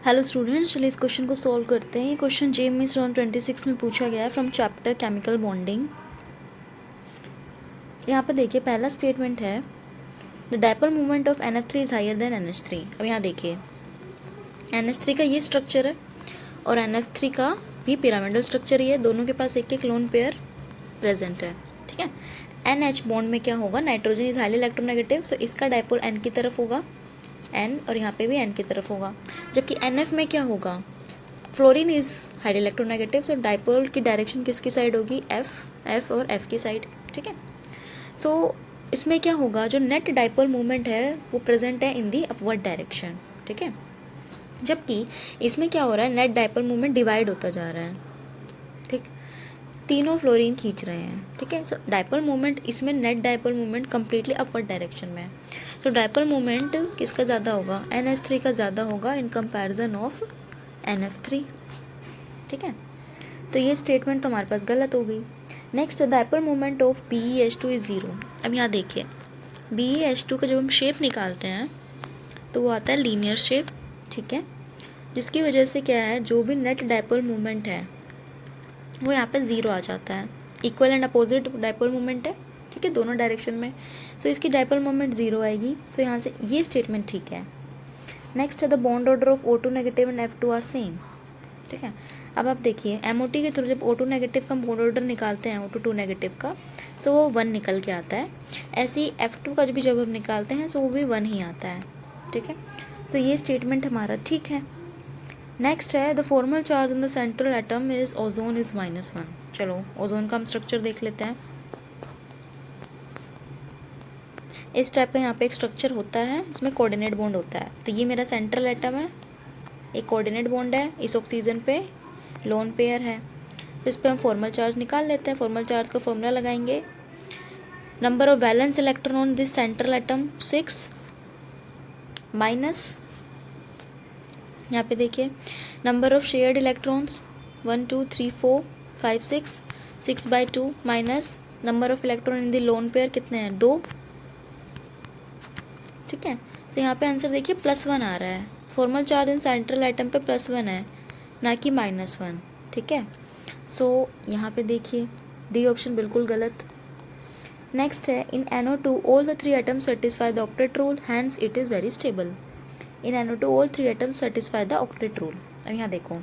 Hello students, चलिए इस question को सॉल्व करते हैं। ये क्वेश्चन JMS 26 में पूछा गया है फ्रॉम चैप्टर केमिकल बॉन्डिंग। यहाँ पे देखिए पहला स्टेटमेंट है the dipole movement of NF3 is higher than NH3। अब यहाँ देखिए NH3 का ये स्ट्रक्चर है और NF3 का भी पिरामिडल स्ट्रक्चर ही है। दोनों के पास एक एक लोन पेयर प्रेजेंट है, ठीक है। NH बॉन्ड में क्या होगा, नाइट्रोजन इज हाईली इलेक्ट्रोनेगेटिव, सो इसका डायपोल N की तरफ होगा, N, और यहाँ पे भी N की तरफ होगा। जबकि NF में क्या होगा, fluorine is highly electronegative, so dipole की डायरेक्शन किसकी साइड होगी, F और F की साइड, ठीक है। सो इसमें क्या होगा, जो नेट डायपोल मूवमेंट है वो प्रेजेंट है इन दी अपवर्ड डायरेक्शन, ठीक है। जबकि इसमें क्या हो रहा है, नेट डायपोल मूवमेंट डिवाइड होता जा रहा है, ठीक। तीनों फ्लोरीन खींच रहे हैं, ठीक है। सो डायपोल मूवमेंट इसमें net dipole movement completely upward direction में है। तो डायपोल मूवमेंट किसका ज़्यादा होगा, NH3 का ज़्यादा होगा इन कंपैरिजन ऑफ NF3, ठीक है। तो ये स्टेटमेंट तो हमारे पास गलत हो गई। Next, dipole movement of BeH2 is 0। अब यहाँ देखिए BeH2 का जब हम शेप निकालते हैं तो वो आता है लीनियर शेप, ठीक है, जिसकी वजह से क्या है, जो भी नेट डायपोल मूवमेंट है वो यहाँ पे 0 आ जाता है। Equal and opposite dipole movement है, ठीक है, दोनों डायरेक्शन में। सो इसकी डायपोल मूवमेंट 0 आएगी, तो यहाँ से ये स्टेटमेंट ठीक है। नेक्स्ट है the bond order of O2 negative and F2 are same, ठीक है। अब आप देखिए MOT के थ्रू जब O2 नेगेटिव का बॉन्ड ऑर्डर निकालते हैं O2 नेगेटिव का, सो वो 1 निकल के आता है। ऐसे ही F2 का भी जब हम निकालते हैं सो वो भी 1 ही आता है, ठीक है। सो ये स्टेटमेंट हमारा ठीक है। नेक्स्ट है the formal charge in the central atom is ozone is -1। चलो ओजोन का हम स्ट्रक्चर देख लेते हैं। इस टाइप का यहाँ पे एक स्ट्रक्चर होता है, इसमें कोऑर्डिनेट बॉन्ड होता है। तो ये मेरा सेंट्रल एटम है, एक कोऑर्डिनेट बॉन्ड है, इस ऑक्सीजन पे लोन पेयर है। तो इस पर हम फॉर्मल चार्ज निकाल लेते हैं। फॉर्मल चार्ज का फॉर्मूला लगाएंगे, number of valence electron on this central atom 6 minus, यहाँ पे देखिए number of shared electrons 1 2 3 4 5 6 6/2 minus number of electron in the lone pair कितने हैं, 2, ठीक है। तो यहाँ पे आंसर देखिए +1 आ रहा है। Formal charge in central atom पे +1 है, ना कि -1, ठीक है। सो यहाँ पे देखिए डी ऑप्शन बिल्कुल गलत। नेक्स्ट है in NO2 all the 3 atoms satisfy the octet rule, hence it is very stable. In NO2 all 3 atoms satisfy the octet rule. अब यहाँ देखो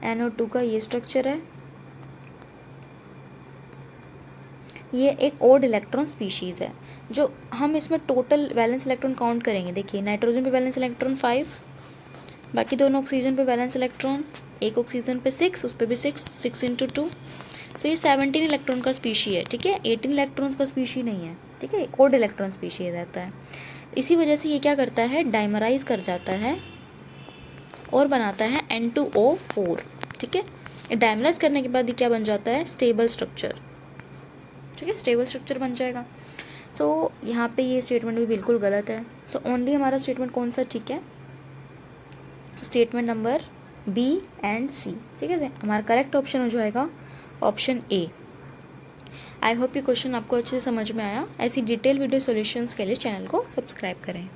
NO2 का ये स्ट्रक्चर है, ये एक ओड इलेक्ट्रॉन स्पीशीज़ है। जो हम इसमें टोटल वैलेंस इलेक्ट्रॉन काउंट करेंगे, देखिए नाइट्रोजन पे वैलेंस इलेक्ट्रॉन 5, बाकी दोनों ऑक्सीजन पे वैलेंस इलेक्ट्रॉन, एक ऑक्सीजन पे 6, उस पर भी 6 × 2, तो ये 17 इलेक्ट्रॉन का स्पीशी है, ठीक है। 18 इलेक्ट्रॉन्स का स्पीशी नहीं है, ठीक है, ओड इलेक्ट्रॉन स्पीशी रहता है। इसी वजह से ये क्या करता है, डाइमराइज कर जाता है और बनाता है N2O4, ठीक है। डाइमराइज करने के बाद ये क्या बन जाता है, स्टेबल स्ट्रक्चर, ठीक है, स्टेबल स्ट्रक्चर बन जाएगा। सो यहाँ पे ये स्टेटमेंट भी बिल्कुल गलत है। सो ओनली हमारा स्टेटमेंट कौन सा ठीक है, statement number B and C, ठीक है। हमारा करेक्ट ऑप्शन हो जाएगा ऑप्शन A। आई होप ये क्वेश्चन आपको अच्छे से समझ में आया। ऐसी डिटेल वीडियो सॉल्यूशंस के लिए चैनल को सब्सक्राइब करें।